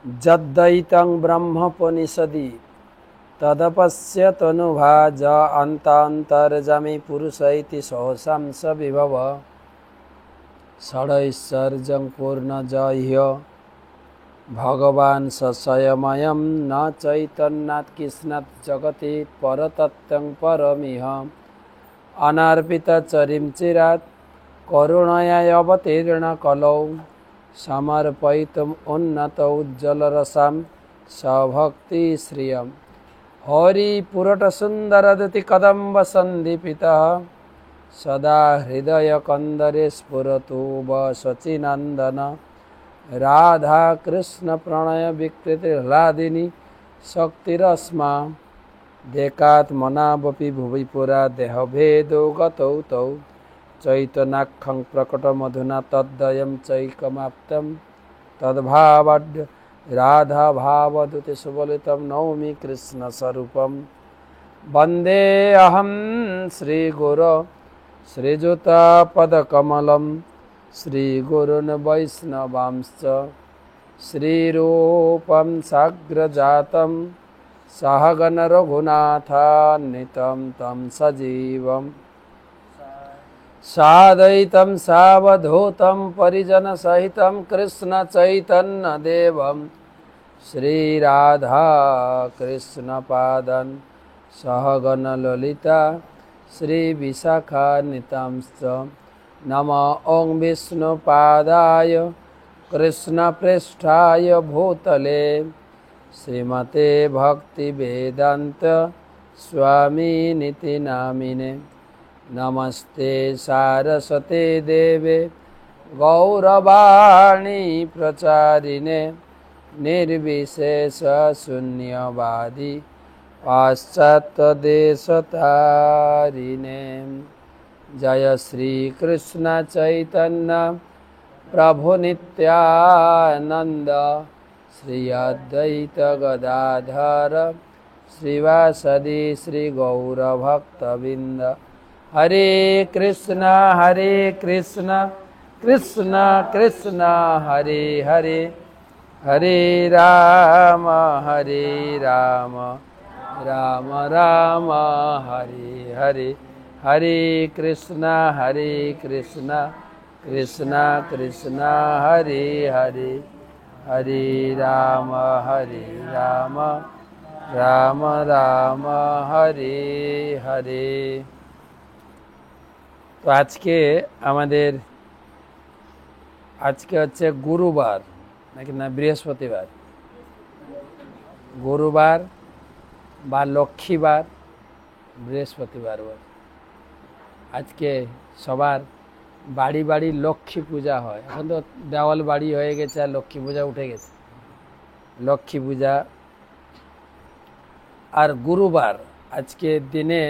যদ্বৈতং ব্রহ্মোপনিষদি তদপশ্যতনুভাজ অন্তান্তর্যামী পুরুষ ইতি সহসাংস বিভব ষড়ৈশ্বর্যং পূর্ণজহ্য ভগবান স্বয়ময়ং ন চৈতন্যাৎ কৃষ্ণাৎ জগতি পরতত্ত্বং পরমিহ অনর্পিতচরিম চিরাৎ করুণয়া অবতীর্ণ কলৌ সমর্পয়িতুম উন্নত উজ্জ্বলরসাম সভক্তি শ্রিয়ম হরিপুরট সুন্দরদতি কদম্ব সন্দীপিতঃ সদা হৃদয় কন্দরে স্ফুরতু শচীনন্দন রাধা কৃষ্ণ প্রণয় বিকৃতি হ্লাদিনী শক্তিরস্মা দেকাত্মনাবপি ভুবি পুরা দেহভেদো গতৌ তৌ চৈতন্যাখ্যং প্রকটমধুনা তদ্বয়ং চৈকমাপ্তং তদ্ভাবাঢ্য রাধা ভাবদূতে সুবলিতং নৌমি কৃষ্ণস্বরূপম বন্দে অহং শ্রীগুরো শ্রীযুতপদকমলম শ্রীগুরুन् বৈষ্ণবাंश्च শ্রীরূপং সাগ্রজাতং सहगण रघुनाथान्वितं तं सजीवं साद्वैतं सावधूतं परिजनसहितं कृष्णचैतन्यदेवं श्रीराधा कृष्णपादं सहगण ललिता श्रीविशाखान्वितांश्च नमो ॐ विष्णुपादाय कृष्णप्रेष्ठाय भूतले श्रीमते भक्ति वेदांत स्वामी निति नामिने नमस्ते सारस्वते देवे गौरवाणी प्रचारिणे निर्विशेष शून्यवादी पाश्चात्य देशतारिणे जय श्री कृष्ण चैतन्य प्रभु नित्यानंद श्री अद्वैत गदाधर श्रीवासदि श्री गौरभक्तबिंद हरे कृष्ण कृष्ण कृष्ण हरे हरे हरे राम राम राम हरे हरे हरे कृष्ण कृष्ण कृष्ण हरे हरे हरे राम राम राम हरे हरे। तो आज के হচ্ছে গুরুবার নাকি না বৃহস্পতিবার, গুরুবার বা লক্ষ্মীবার, বৃহস্পতিবার। আজকে সবার বাড়ি বাড়ি লক্ষ্মী পূজা হয়। এখন তো দেওয়াল বাড়ি হয়ে গেছে আর লক্ষ্মী পূজা উঠে গেছে। লক্ষ্মী পূজা আর গুরুবার, আজকে দিনে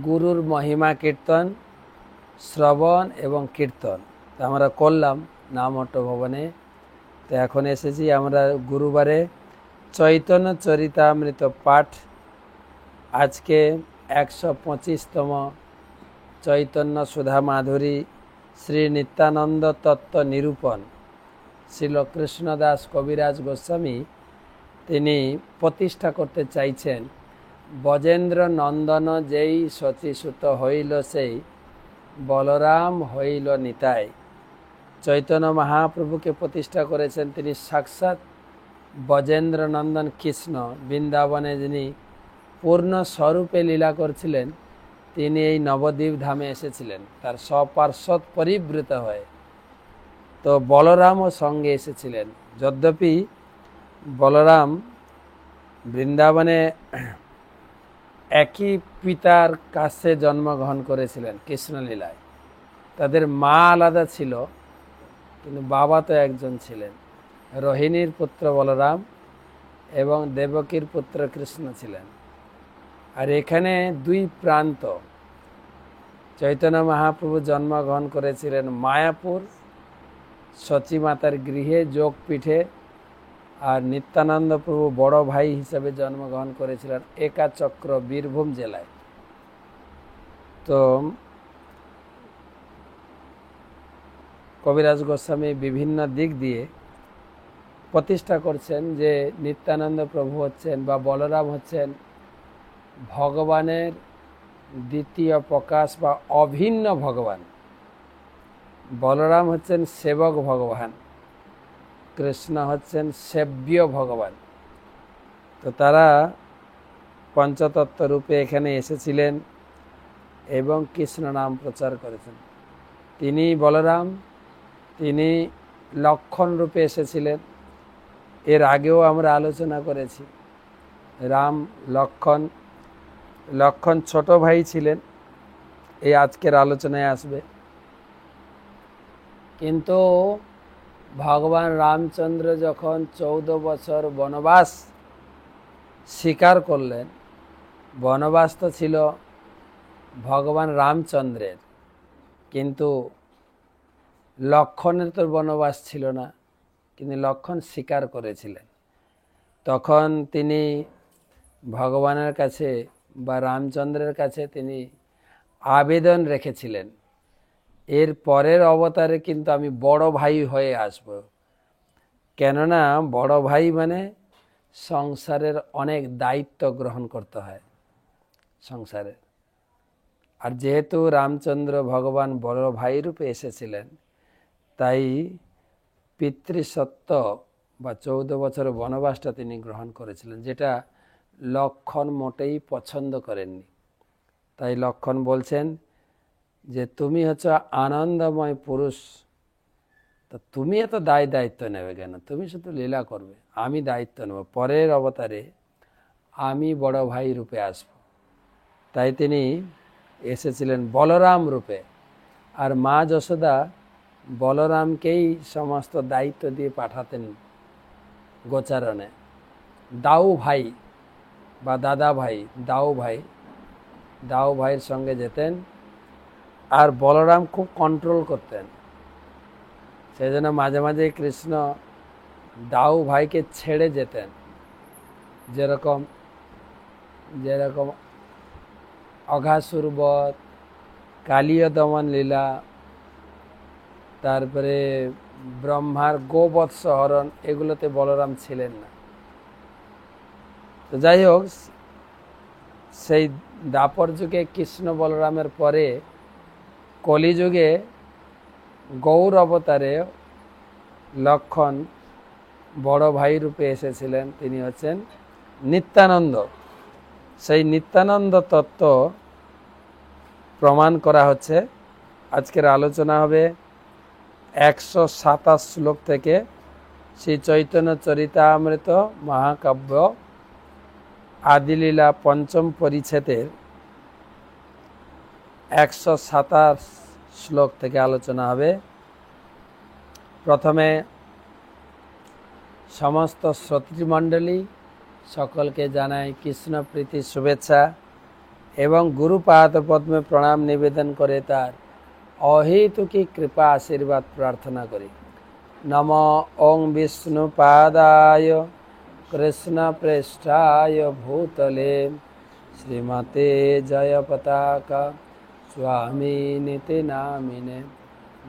গুরুর মহিমা কীর্তন, শ্রবণ এবং কীর্তন তা আমরা করলাম নামহট্ট ভবনে। তো এখন এসেছি আমরা গুরুবারে চৈতন্য চরিতামৃত পাঠ। আজকে 125তম চৈতন্য সুধা মাধুরী শ্রী নিত্যানন্দ তত্ত্ব নিরূপণ শ্রীল কৃষ্ণদাস কবিরাজ গোস্বামী তিনি প্রতিষ্ঠা করতে চাইছেন। ব্রজেন্দ্র নন্দন যেই শচীসুত হইল সেই বলরাম হইল নিতাই। চৈতন্য মহাপ্রভুকে প্রতিষ্ঠা করেছেন তিনি সাক্ষাৎ ব্রজেন্দ্র নন্দন কৃষ্ণ। বৃন্দাবনে যিনি পূর্ণ স্বরূপে লীলা করছিলেন তিনি এই নবদ্বীপ ধামে এসেছিলেন তার সপার্শ্বদ পরিবৃত হয়ে। তো বলরামও সঙ্গে এসেছিলেন। যদ্যপি বলরাম বৃন্দাবনে একই পিতার কাছে জন্মগ্রহণ করেছিলেন কৃষ্ণলীলায়, তাদের মা আলাদা ছিল কিন্তু বাবা তো একজন ছিলেন। রোহিণীর পুত্র বলরাম এবং দেবকীর পুত্র কৃষ্ণ ছিলেন। আর এখানে দুই প্রান্ত। চৈতন্য মহাপ্রভু জন্মগ্রহণ করেছিলেন মায়াপুর সচী মাতার গৃহে যোগপীঠে, আর নিত্যানন্দ প্রভু বড় ভাই হিসেবে জন্মগ্রহণ করেছিলেন একাচক্র বীরভূম জেলায়। তো কবিরাজ গোস্বামী বিভিন্ন দিক দিয়ে প্রতিষ্ঠা করছেন যে নিত্যানন্দ প্রভু হচ্ছেন বা বলরাম হচ্ছেন ভগবানের দ্বিতীয় প্রকাশ বা অভিন্ন ভগবান। বলরাম হচ্ছেন সেবক ভগবান, কৃষ্ণ হচ্ছেন সেব্য ভগবান। তো তারা পঞ্চতত্ত্ব রূপে এখানে এসেছিলেন এবং কৃষ্ণ নাম প্রচার করেছেন। তিনি বলরাম, তিনি লক্ষণ রূপে এসেছিলেন। এর আগেও আমরা আলোচনা করেছি রাম লক্ষণ, লক্ষণ ছোট ভাই ছিলেন, এই আজকের আলোচনায় আসবে। কিন্তু ভগবান রামচন্দ্র যখন 14 বছর বনবাস স্বীকার করলেন, বনবাস তো ছিল ভগবান রামচন্দ্রের, কিন্তু লক্ষণের তো বনবাস ছিল না, কিন্তু লক্ষণ স্বীকার করেছিলেন। তখন তিনি ভগবানের কাছে বা রামচন্দ্রের কাছে তিনি আবেদন রেখেছিলেন, এর পরের অবতারে কিন্তু আমি বড় ভাই হয়ে আসব। কেননা বড় ভাই মানে সংসারের অনেক দায়িত্ব গ্রহণ করতে হয় সংসারে। আর যেহেতু রামচন্দ্র ভগবান বড় ভাই রূপে এসেছিলেন, তাই পিতৃসত্ত্ব বা 14 বছরের বনবাসটা তিনি গ্রহণ করেছিলেন, যেটা লক্ষণ মোটেই পছন্দ করেননি। তাই লক্ষণ বলছেন যে তুমি হচ্ছে আনন্দময় পুরুষ, তা তুমি এত দায়িত্ব নেবে কেন? তুমি শুধু লীলা করবে, আমি দায়িত্ব নেব, পরের অবতারে আমি বড় ভাই রূপে আসব। তাই তিনি এসেছিলেন বলরাম রূপে। আর মা যশোদা বলরামকেই সমস্ত দায়িত্ব দিয়ে পাঠাতেন গোচারণে। দাউ ভাই বা দাদা ভাই, দাউ ভাইয়ের সঙ্গে যেতেন, আর বলরাম খুব কন্ট্রোল করতেন। সেই জন্য মাঝে মাঝে কৃষ্ণ দাউ ভাইকে ছেড়ে যেতেন, যেরকম অঘাসুর বধ, কালীয় দমন লীলা, তারপরে ব্রহ্মার গোবৎস হরণ, এগুলোতে বলরাম ছিলেন না। তো যাই হোক, সেই দাপর যুগে কৃষ্ণ বলরামের পরে কলিযুগে গৌর অবতারে লক্ষণ বড় ভাই রূপে এসেছিলেন, তিনি হচ্ছেন নিত্যানন্দ। সেই নিত্যানন্দ তত্ত্ব প্রমাণ করা হচ্ছে। আজকের আলোচনা হবে 127 শ্লোক থেকে শ্রী চৈতন্য চরিতামৃত মহাকাব্য আদিলীলা পঞ্চম পরিচ্ছেদের 127 শ্লোক থেকে আলোচনা হবে। প্রথমে সমস্ত শ্রোতৃমণ্ডলী সকলকে জানাই কৃষ্ণ প্রীতি শুভেচ্ছা এবং গুরুপাদ পদ্মে প্রণাম নিবেদন করে তার অহেতুকী কৃপা আশীর্বাদ প্রার্থনা করি। নম ওং বিষ্ণুপাদায় কৃষ্ণ প্রেষ্ঠায় ভূতলে শ্রীমতে জয় পতাকা স্বামী নীতি নামিনে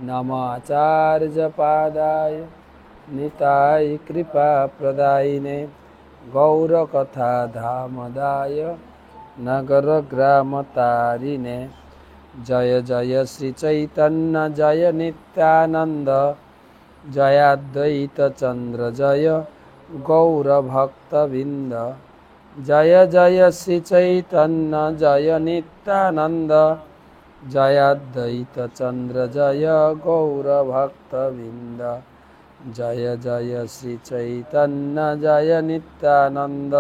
নম আচার্য পাদায় নিতাই কৃপা প্রদায়িনে গৌরকথা ধামদায় নগর গ্রাম তারিণে জয় জয় শ্রী চৈতন্য জয় নিত্যানন্দ জয় অদ্বৈত চন্দ্র জয় গৌর ভক্তবৃন্দ জয় জয় শ্রী চৈতন্য জয় নিত্যানন্দ জয় অদ্বৈত চন্দ্র জয় গৌর ভক্তবৃন্দ জয় জয় শ্রী চৈতন্য জয় নিত্যানন্দ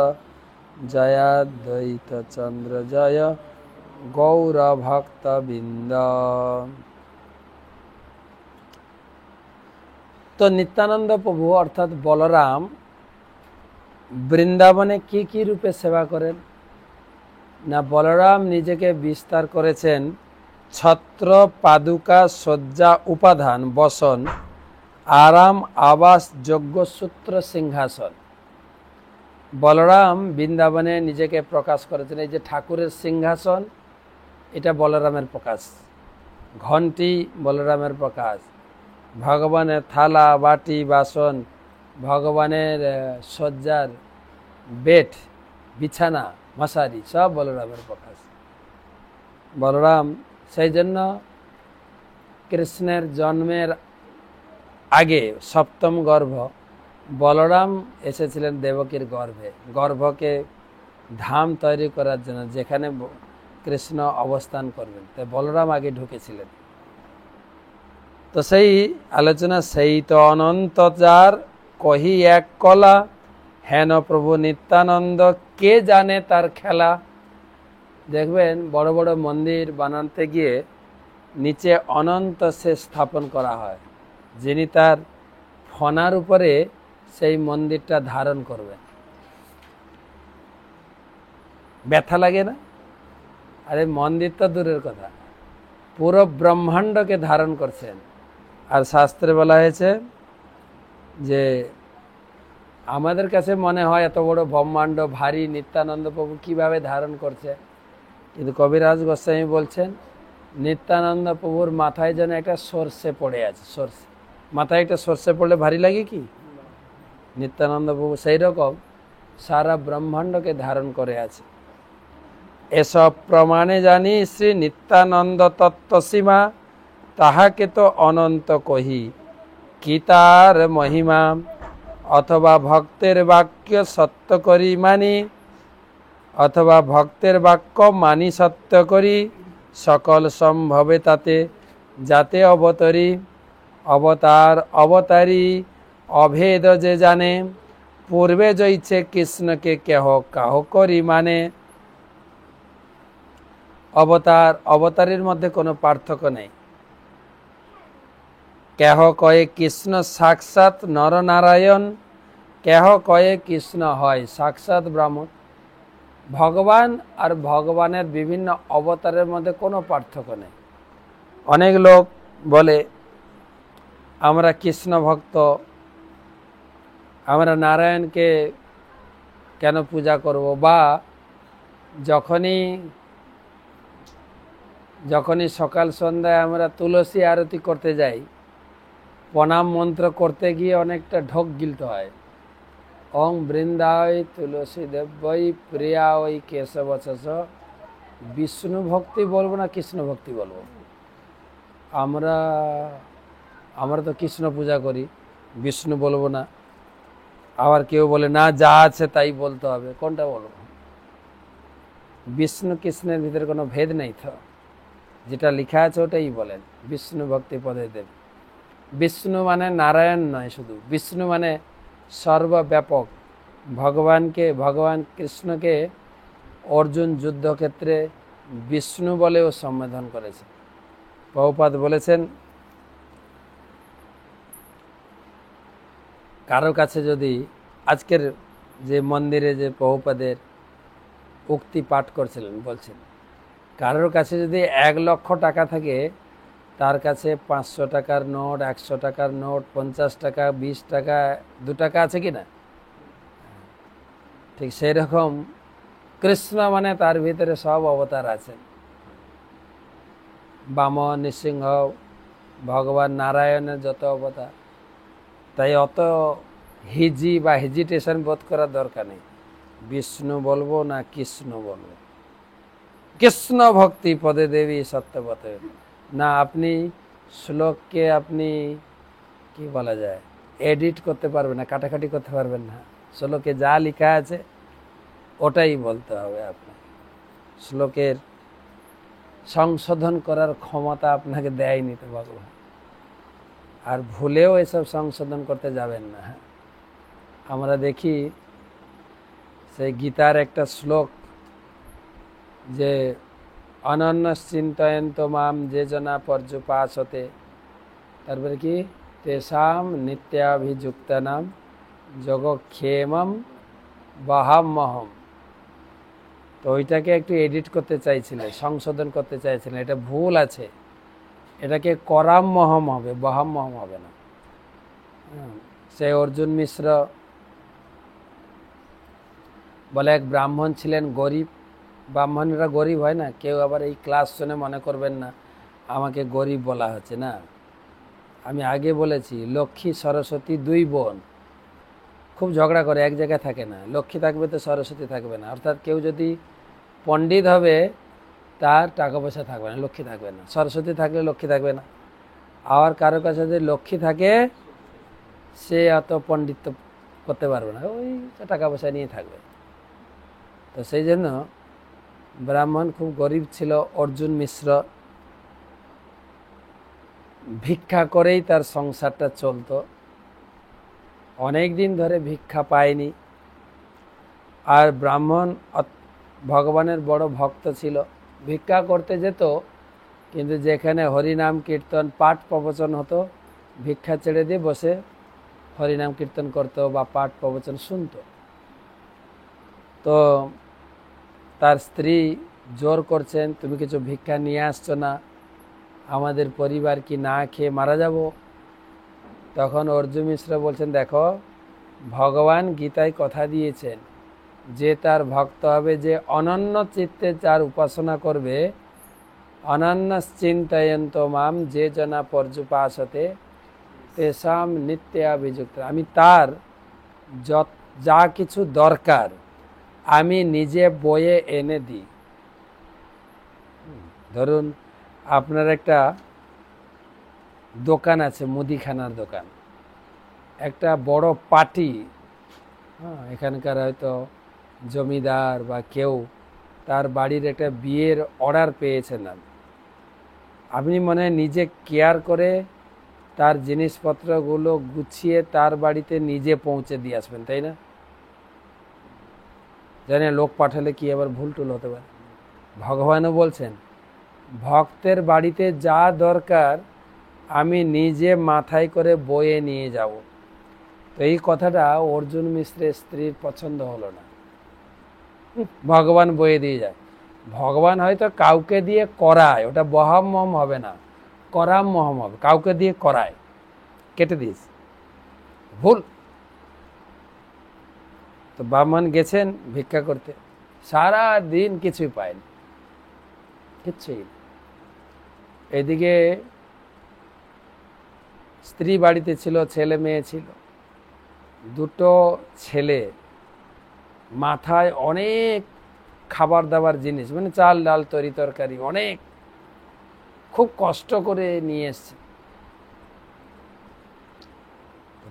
জয় অদ্বৈত চন্দ্র জয় গৌর ভক্তবৃন্দ। তো নিত্যানন্দ প্রভু অর্থাৎ বলরাম বৃন্দাবনে কি কি রূপে সেবা করেন না? বলরাম নিজেকে বিস্তার করেছেন ছত্র পাদুকা শয্যা উপাধান বসন আরাম আবাস যজ্ঞসূত্র সিংহাসন। বলরাম বৃন্দাবনে নিজেকে প্রকাশ করেছেন। এই যে ঠাকুরের সিংহাসন, এটা বলরামের প্রকাশ। ঘণ্টি বলরামের প্রকাশ। ভগবানের থালা বাটি বাসন ভগবানের শয্যার বেড, বিছানা, মশারি সব বলরামের প্রকাশ। বলরাম সেই জন্য কৃষ্ণের জন্মের আগে সপ্তম গর্ভ বলরাম এসেছিলেন দেবকীর গর্ভে, গর্ভকে ধাম তৈরি করার জন্য, যেখানে কৃষ্ণ অবস্থান করবেন। তাই বলরাম আগে ঢুকেছিলেন। তো সেই আলোচনা, সেই তো অনন্ত যার কহি এক কলা, হেন প্রভু নিত্যানন্দ কে জানে তার খেলা। দেখবেন বড় বড় মন্দির বানাতে গিয়ে নিচে অনন্ত সে স্থাপন করা হয়, যিনি তার ফনার উপরে সেই মন্দিরটা ধারণ করবেন। ব্যথা লাগে না? আরে মন্দির তো দূরের কথা, পুরো ব্রহ্মাণ্ডকে ধারণ করছেন। আর শাস্ত্রে বলা হয়েছে যে আমাদের কাছে মনে হয় এত বড় ব্রহ্মাণ্ড ভারী, নিত্যানন্দ প্রভু কিভাবে ধারণ করছে, কিন্তু কবিরাজ গোস্বামী বলছেন নিত্যানন্দ প্রভুর মাথায় যেন একটা সর্ষে পড়ে আছে। সর্ষে মাথায় একটা সর্ষে পড়লে ভারী লাগে কি? নিত্যানন্দ প্রভু সেই রকম সারা ব্রহ্মাণ্ডকে ধারণ করে আছে। এসব প্রমাণে জানি শ্রী নিত্যানন্দ তত্ত্বসীমা, তাহাকে তো অনন্ত কহি কি তার মহিমা। অথবা ভক্তের বাক্য সত্য করি মানি, অথবা ভক্তের বাক্য মানি সত্য করি, সকল সম্ভবে তাতে যাতে অবতরি। অবতার অবতারী অভেদ যে জানে, পূর্বে জয়ছে কৃষ্ণকে কেহ কাহ করি মানে। অবতার অবতারীর মধ্যে কোনো পার্থক্য নেই। কেহ কয়ে কৃষ্ণ সাক্ষাৎ নরনারায়ণ, কেহ কয়ে কৃষ্ণ হয় সাক্ষাৎ ব্রাহ্মণ। ভগবান আর ভগবানের বিভিন্ন অবতারের মধ্যে কোনো পার্থক্য নেই। অনেক লোক বলে আমরা কৃষ্ণ ভক্ত, আমরা নারায়ণকে কেন পূজা করব, বা যখনই সকাল সন্ধ্যায় আমরা তুলসী আরতি করতে যাই, প্রণাম মন্ত্র করতে গিয়ে অনেকটা ঢোক গিলতে হয়। ওং বৃন্দায় তুলসী দেবই প্রিয়া ওই কেশব শেষ। বিষ্ণু ভক্তি বলবো না কৃষ্ণ ভক্তি বলবো? আমরা তো কৃষ্ণ পূজা করি, বিষ্ণু বলবো না। আবার কেউ বলে না যা আছে তাই বলতে হবে। কোনটা বলবো? বিষ্ণু কৃষ্ণের ভিতরে কোনো ভেদ নেই তো, যেটা লেখা আছে ওটাই বলেন। বিষ্ণু ভক্তি পদে দেব। বিষ্ণু মানে নারায়ণ নয় শুধু, বিষ্ণু মানে সর্বব্যাপক। ভগবান কৃষ্ণকে অর্জুন যুদ্ধক্ষেত্রে বিষ্ণু বলেও সম্বোধন করেছে। প্রভুপাদ বলেছেন কারো কাছে যদি আজকের যে মন্দিরে যে প্রভুপাদের উক্তি পাঠ করছিলেন, বলছেন কারোর কাছে যদি 1 লক্ষ টাকা থাকে, তার কাছে 500 টাকার নোট, 100 টাকার নোট, 50 টাকা, 20 টাকা, 2 টাকা আছে কি না? ঠিক সেই রকম কৃষ্ণ মানে তার ভিতরে সব অবতার আছে। বামন, নৃসিংহ, ভগবান নারায়ণের যত অবতার। তাই অত হিজি বা হেজিটেশন বোধ করার দরকার নেই। বিষ্ণু বলবো না কৃষ্ণ বলবো? কৃষ্ণ ভক্তি পদে দেবী সত্যপথে না। আপনি শ্লোককে আপনি কি বলা যায় এডিট করতে পারবেন না, কাটাকাটি করতে পারবেন না। শ্লোকে যা লেখা আছে ওটাই বলতে হবে। আপনি শ্লোকের সংশোধন করার ক্ষমতা আপনাকে দেয়নি তো ভগবান। আর ভুলেও এসব সংশোধন করতে যাবেন না। আমরা দেখি সেই গীতার একটা শ্লোক যে অনন্য চিন্তয়ন্ত মাম যে জনা পর্যুপাসতে, তারপরে কি তেষাম নিত্যাভিযুক্ত নাম যোগক্ষেমম বহাম্যহম। তো ওইটাকে একটু এডিট করতে চাইছিলেন, সংশোধন করতে চাইছিলেন। এটা ভুল আছে, এটাকে করাম্যহম হবে, বহাম্যহম হবে না। সে অর্জুন মিশ্র বলে এক ব্রাহ্মণ ছিলেন, গরিব। ব্রাহ্মণরা গরিব হয় না? কেউ আবার এই ক্লাস শুনে মনে করবেন না আমাকে গরিব বলা হচ্ছে না। আমি আগে বলেছি লক্ষ্মী সরস্বতী 2 বোন, খুব ঝগড়া করে, এক জায়গায় থাকে না। লক্ষ্মী থাকবে তো সরস্বতী থাকবে না, অর্থাৎ কেউ যদি পণ্ডিত হবে তার টাকা পয়সা থাকবে না, লক্ষ্মী থাকবে না। সরস্বতী থাকলে লক্ষ্মী থাকবে না। আবার কারো কাছে যদি লক্ষ্মী থাকে সে অত পণ্ডিত করতে পারবে না, ওই টাকা পয়সা নিয়ে থাকবে। তো সেই জন্য ব্রাহ্মণ খুব গরিব ছিল। অর্জুন মিশ্র ভিক্ষা করেই তার সংসারটা চলতো। অনেক দিন ধরে ভিক্ষা পায়নি। আর ব্রাহ্মণ ভগবানের বড় ভক্ত ছিল, ভিক্ষা করতে যেত, কিন্তু যেখানে হরিনাম কীর্তন পাঠ প্রবচন হতো ভিক্ষা ছেড়ে দিয়ে বসে হরিনাম কীর্তন করতো বা পাঠ প্রবচন শুনতো। তো তার স্ত্রী জোর করছেন, তুমি কিছু ভিক্ষা নিয়ে আসছো না, আমাদের পরিবার কি না খেয়ে মারা যাব। তখন অর্জুন মিশ্র বলছেন, দেখো ভগবান গীতায় কথা দিয়েছেন যে তার ভক্ত হবে, যে অনন্য চিত্তে যার উপাসনা করবে, অনন্য চিন্তয়ন্ত মাম যে জনা পর্যুপাসতে তেসাম নিত্যাভিযুক্ত। আমি তার যা কিছু দরকার আমি নিজে বয়ে এনে দিই। ধরুন আপনার একটা দোকান আছে, মুদিখানার দোকান, একটা বড় পার্টি, এখানকার হয়তো জমিদার বা কেউ তার বাড়ির একটা বিয়ের অর্ডার পেয়েছেন, আপনি মনে হয় নিজে কেয়ার করে তার জিনিসপত্রগুলো গুছিয়ে তার বাড়িতে নিজে পৌঁছে দিয়ে আসবেন, তাই না? জানি লোক পাঠালে কি আবার ভুল টুল হতে পারে। ভগবানও বলছেন ভক্তের বাড়িতে যা দরকার আমি নিজে মাথায় করে বয়ে নিয়ে যাব। তো এই কথাটা অর্জুন মিশ্রের স্ত্রীর পছন্দ হলো না। ভগবান বয়ে দিয়ে যায়। ভগবান হয়তো কাউকে দিয়ে করায়, ওটা বহাম মহম হবে না, করাম মহম হবে। কাউকে দিয়ে করায়, কেটে দিস, ভুল। তো ব্রাহ্মণ গেছেন ভিক্ষা করতে, সারা দিন কিছুই পায়নি, কিচ্ছুই। এদিকে স্ত্রী বাড়িতে ছিল, ছেলে মেয়ে ছিল, দুটো ছেলে, মাথায় অনেক খাবার দাবার জিনিস, মানে চাল ডাল তরি তরকারি অনেক, খুব কষ্ট করে নিয়ে এসছে।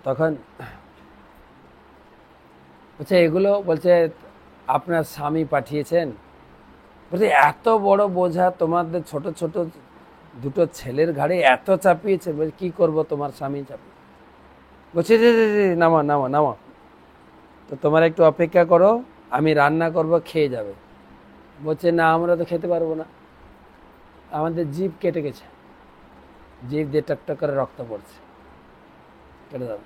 তখন বলছে এগুলো, বলছে আপনার স্বামী পাঠিয়েছেন। বলছে এত বড় বোঝা তোমাদের ছোট ছোট দুটো ছেলের ঘাড়ে এত চাপিয়েছে। বলছে কি করব, তোমার স্বামী চাপিয়ে। বলছে রে নামা নামা নামা, তো তোমার একটু অপেক্ষা করো, আমি রান্না করব, খেয়ে যাবে। বলছে না, আমরা তো খেতে পারবো না, আমাদের জিভ কেটে গেছে, জিভ দিয়ে টকটক করে রক্ত পড়ছে। কেটে যাবে।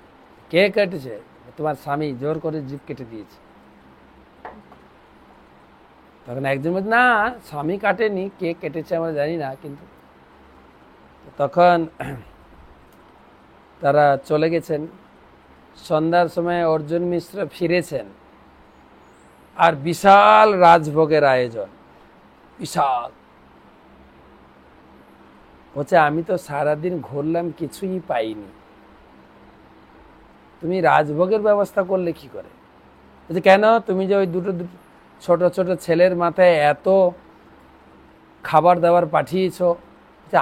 কে কেটেছে? তোমার স্বামী জোর করে জিভ কেটে দিয়েছে। তখন একজন বলছে না, স্বামী কাটেনি, কে কেটেছে আমরা জানি না। কিন্তু তখন তারা চলে গেছেন। সন্ধ্যার সময় অর্জুন মিশ্র ফিরেছেন, আর বিশাল রাজভোগের আয়োজন, বিশাল। বলছে আমি তো সারাদিন ঘুরলাম, কিছুই পাইনি, তুমি রাজভোগের ব্যবস্থা করলে কি করে? বলছে কেন, তুমি যে ওই দুটো ছোট ছোট ছেলের মাথায় এত খাবার দাবার পাঠিয়েছ।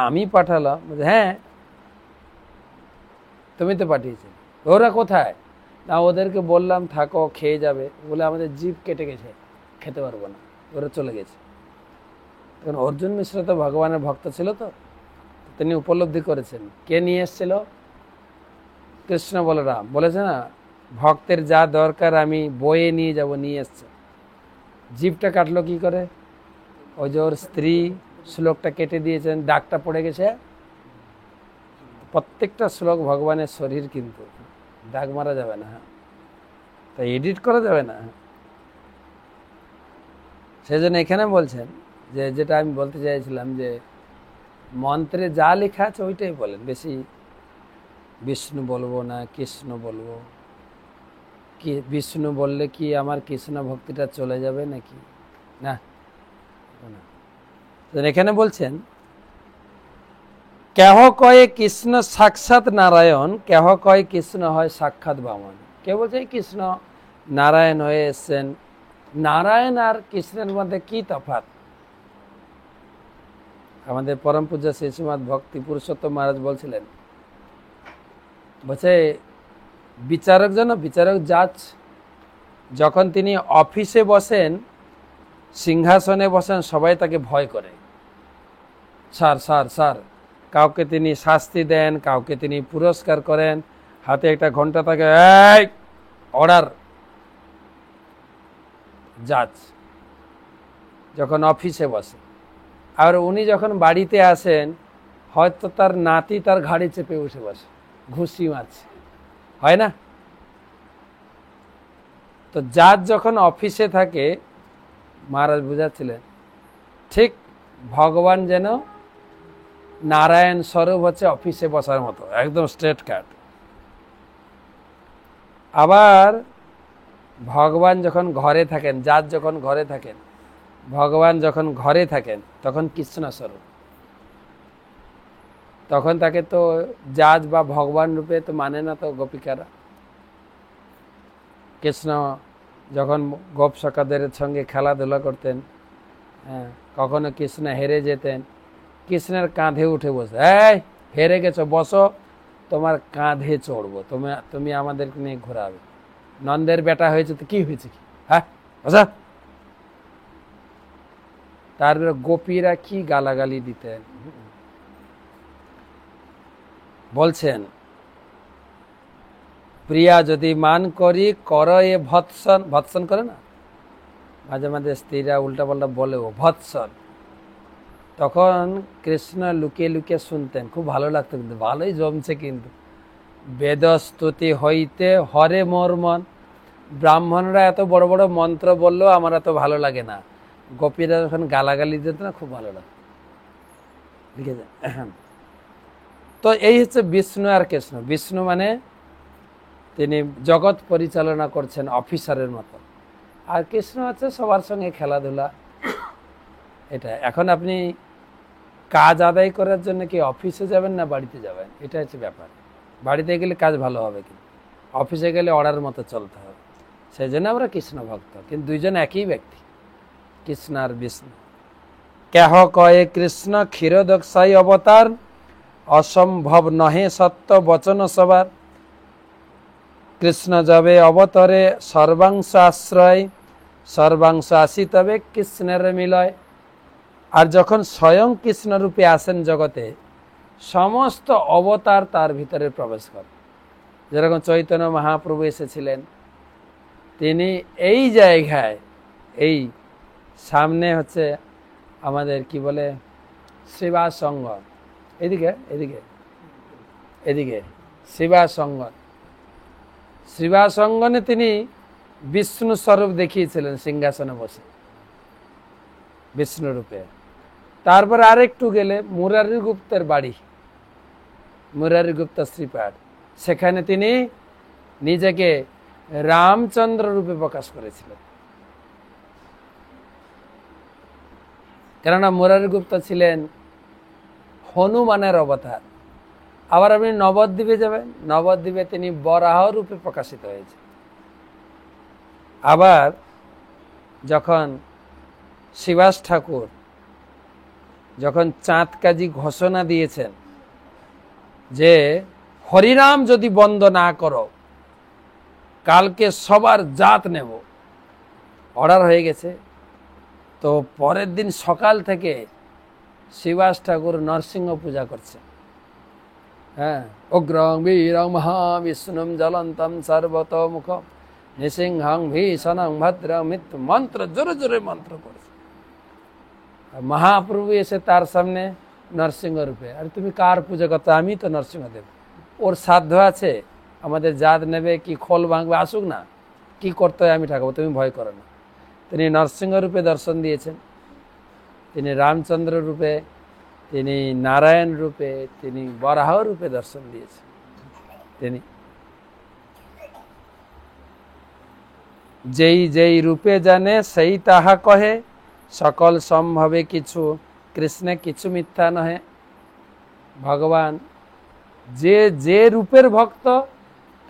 আমি পাঠালাম? বলছে হ্যাঁ, তুমি তো পাঠিয়েছো। ওরা কোথায়? না, ওদেরকে বললাম থাকো, খেয়ে যাবে, বলে আমাদের জিভ কেটে গেছে, খেতে পারবো না, ওরা চলে গেছে। তখন অর্জুন মিশ্র তো ভগবানের ভক্ত ছিল, তো তিনি উপলব্ধি করেছেন কে নিয়ে এসেছিল। কৃষ্ণ বলরাম বলেছে না, ভক্তের যা দরকার আমি বয়ে নিয়ে যাব, নিয়ে এসছে। জিভটা কাটলো কি করে? ওই যে ওর স্ত্রী শ্লোকটা কেটে দিয়েছেন, দাগটা পড়ে গেছে। প্রত্যেকটা শ্লোক ভগবানের শরীর, কিন্তু দাগ মারা যাবে না, তাই এডিট করা যাবে না। সেই জন্য এখানে বলছেন যে, যেটা আমি বলতে চাইছিলাম, যে মন্ত্রে যা লেখা আছে ওইটাই বলেন, বেশি বিষ্ণু বলবো না, কৃষ্ণ বলবো। কি বিষ্ণু বললে কি আমার কৃষ্ণ ভক্তিটা চলে যাবে নাকি? না। এখানে বলছেন কেহ কয়ে কৃষ্ণ সাক্ষাৎ নারায়ণ, কেহ কয় কৃষ্ণ হয় সাক্ষাৎ বামন। কেউ বলছে কৃষ্ণ নারায়ণ হয়ে এসছেন। নারায়ণ আর কৃষ্ণের মধ্যে কি তফাৎ? আমাদের পরম পূজ্য শ্রী শ্রীমৎ ভক্তি পুরুষোত্তম মহারাজ বলছিলেন, বলছে বিচারক জাজ যখন তিনি অফিসে বসেন, সিংহাসনে বসেন, সবাই তাকে ভয় করে। স্যার স্যার স্যার, কাউকে তিনি শাস্তি দেন, কাউকে তিনি পুরস্কার করেন, হাতে একটা ঘন্টা থাকে, এই অর্ডার। জাজ যখন অফিসে বসে, আর উনি যখন বাড়িতে আসেন, হয়তো তার নাতি তার ঘাড়ে চেপে বসে বসে ঘুষি মারছে, হয় না? তো জাজ যখন অফিসে থাকে, মহারাজ বুঝাচ্ছিলেন ঠিক ভগবান যেন নারায়ণ স্বরূপ হচ্ছে অফিসে বসার মতো, একদম স্ট্রেট কাট। আবার ভগবান যখন ঘরে থাকেন, জাজ যখন ঘরে থাকেন, ভগবান যখন ঘরে থাকেন, তখন কৃষ্ণ স্বরূপ। তখন তাকে তো জাজ বা ভগবান রূপে তো মানে না তো গোপিকারা। কৃষ্ণ যখন গোপ সখাদের সঙ্গে খেলাধুলা করতেন, হ্যাঁ, কখনো কৃষ্ণ হেরে যেতেন, কৃষ্ণের কাঁধে উঠে বসে, এই হেরে গেছো, বসো, তোমার কাঁধে চড়বো, তুমি আমাদেরকে নিয়ে ঘোরাবে। নন্দের বেটা হয়েছে তো কি হয়েছে, কি হ্যাঁ বসা। তারপরে গোপীরা কি গালাগালি দিতেন। বলছেন, প্রিয়া যদি মান করি কর এ ভৎসন। ভৎসন করে না মাঝে মাঝে স্ত্রীরা উল্টা পাল্টা বলে, ও ভৎসন। তখন কৃষ্ণ লুকিয়ে লুকিয়ে শুনতেন, খুব ভালো লাগতো, কিন্তু ভালোই জমছে। কিন্তু বেদস্তুতি হইতে হরে মোর মন। ব্রাহ্মণরা এত বড় বড় মন্ত্র বললেও আমার এত ভালো লাগে না, গোপীরা যখন গালাগালি দিত না, খুব ভালো লাগে। লিখেছে। তো এই হচ্ছে বিষ্ণু আর কৃষ্ণ। বিষ্ণু মানে তিনি জগৎ পরিচালনা করছেন অফিসারের মতো, আর কৃষ্ণ হচ্ছে সবার সঙ্গে খেলাধুলা। এটা এখন আপনি কাজ আদায় করার জন্য কি অফিসে যাবেন না বাড়িতে যাবেন, এটা হচ্ছে ব্যাপার। বাড়িতে গেলে কাজ ভালো হবে, কিন্তু অফিসে গেলে অর্ডার মতো চলতে হবে। সেই জন্য আমরা কৃষ্ণ ভক্ত, কিন্তু দুইজন একই ব্যক্তি, কৃষ্ণ আর বিষ্ণু। কেহ কয়ে কৃষ্ণ ক্ষীরোদকসাই অবতার, অসম্ভব নহে সত্য বচন সবার। কৃষ্ণ যাবে অবতরে সর্বাংশ আশ্রয়, সর্বাংশ আসি তবে কৃষ্ণের মিলয়। আর যখন স্বয়ং কৃষ্ণ রূপে আসেন জগতে, সমস্ত অবতার তার ভিতরে প্রবেশ করে। যেরকম চৈতন্য মহাপ্রভু এসেছিলেন, তিনি এই জায়গায়, এই সামনে হচ্ছে আমাদের কি বলে শ্রীবাস সঙ্গ, এদিকে এদিকে এদিকে শ্রীবাস সঙ্গন, শ্রীবাস অঙ্গনে তিনি বিষ্ণু স্বরূপ দেখিয়েছিলেন সিংহাসনে বসে, বিষ্ণু রূপে। তারপর আরেকটু গেলে মুরারি গুপ্তের বাড়ি, মুরারি গুপ্ত শ্রীপাদ, সেখানে তিনি নিজেকে রামচন্দ্র রূপে প্রকাশ করেছিলেন। কেননা মুরারি গুপ্ত ছিলেন হনুমানের অবতার। আবার আপনি নবদ্বীপে যাবেন, নবদ্বীপে তিনি বরাহ রূপে প্রকাশিত হয়েছে। আবার যখন শিবাস ঠাকুর যখন চাঁদ কাজী ঘোষণা দিয়েছেন যে হরিনাম যদি বন্ধ না করো, কালকে সবার জাত নেব, অর্ডার হয়ে গেছে। তো পরের দিন সকাল থেকে শিবাস ঠাকুর নরসিংহ পূজা করছেন। হ্যাঁ, উগ্রং বীরং মহাবিষ্ণুম জ্বলন্তম সর্বতোমুখম নৃসিংহং ভীষণং ভদ্রং মৃত্যু মন্ত্র জোরে জোরে মন্ত্র করছে। মহাপ্রভু এসে তার সামনে নরসিংহ রূপে, আর তুমি কার পূজা করতো? আমি তো নরসিংহদেব। ওর সাধ্য আছে আমাদের জাত নেবে কি খোল ভাঙবে, আসুক না, কি করতে হয় আমি ঠাকুর, তুমি ভয় করো না। তিনি নরসিংহ রূপে দর্শন দিয়েছেন, তিনি রামচন্দ্র রূপে, তিনি নারায়ণ রূপে, তিনি বরাহ রূপে দর্শন দিয়েছেন। তিনি যেই যেই রূপে জানে সেই তাহা কহে, সকল সম্ভবে কিছু কৃষ্ণে কিছু মিথ্যা নহে। ভগবান যে যে রূপের ভক্ত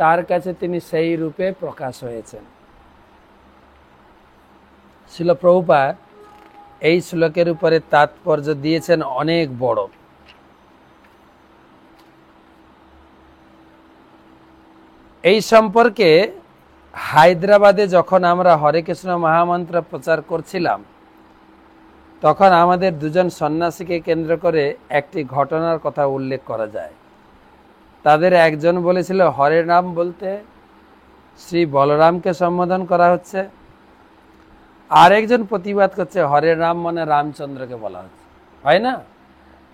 তার কাছে তিনি সেই রূপে প্রকাশ হয়েছেন। শ্রীল প্রভুপাদ এই শ্লোকের উপরে তাৎপর্য দিয়েছেন অনেক বড়। এই সম্পর্কে হায়দ্রাবাদে যখন আমরা হরে কৃষ্ণ মহামন্ত্র প্রচার করছিলাম, তখন আমাদের দুজন সন্ন্যাসীকে কেন্দ্র করে একটি ঘটনার কথা উল্লেখ করা যায়। তাদের একজন বলেছিল হরে নাম বলতে শ্রী বলরামকে সম্বোধন করা হচ্ছে, আরেকজন প্রতিবাদ করছে হরে নাম মানে রামচন্দ্রকে বলা হচ্ছে। হয় না,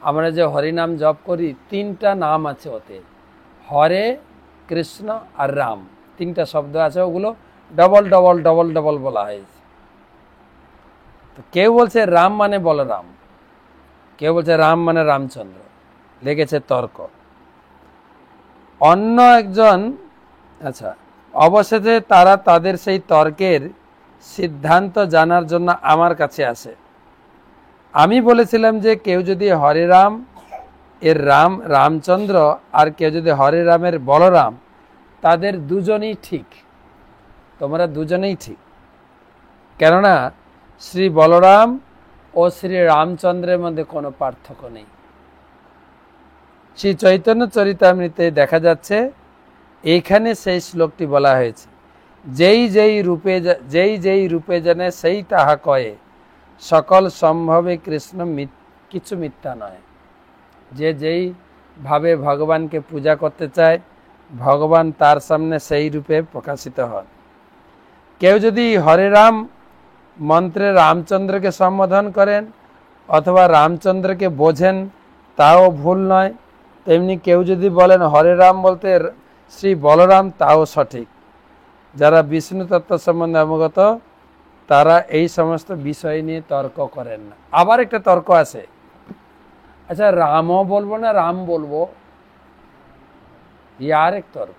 আমরা যে হরি নাম জপ করি, তিনটা নাম আছে ওতে, হরে, কৃষ্ণ আর রাম, তিনটা শব্দ আছে, ওগুলো ডবল ডবল ডবল ডবল বলা হয়েছে। তো কেউ বলছে রাম মানে বলরাম, কেউ বলছে রাম মানে রামচন্দ্র, লেগেছে তর্ক। অন্য একজন, আচ্ছা, অবশেষে তারা তাদের সেই তর্কের সিদ্ধান্ত জানার জন্য আমার কাছে আসে। আমি বলেছিলাম যে কেউ যদি হরে রাম এর রাম রামচন্দ্র আর কেউ যদি হরে রামের বলরাম, তাদের দুজনেই ঠিক, তোমরা দুজনেই ঠিক। কেননা শ্রী বলরাম ও শ্রী রামচন্দ্রের মধ্যে কোনো পার্থক্য নেই। শ্রী চৈতন্য চরিতামৃতে দেখা যাচ্ছে, এইখানে সেই শ্লোকটি বলা হয়েছে, যেই যেই রূপে জানে সেই তাহা কয়ে, সকল সম্ভবে কৃষ্ণ কিছু মিথ্যা নয়। যে যেই ভাবে ভগবানকে পূজা করতে চায়, ভগবান তার সামনে সেই রূপে প্রকাশিত হন। কেউ যদি হরে রাম মন্ত্রে রামচন্দ্রকে সম্বোধন করেন অথবা রামচন্দ্রকে বোঝেন, তাও ভুল নয়। তেমনি কেউ যদি বলেন হরে রাম বলতে শ্রী বলরাম, তাও সঠিক। যারা বিষ্ণু তত্ত্ব সম্বন্ধে অবগত, তারা এই সমস্ত বিষয় নিয়ে তর্ক করেন না। আবার একটা তর্ক আছে, আচ্ছা রামও বলবো না রাম বলবো, আর এক তর্ক,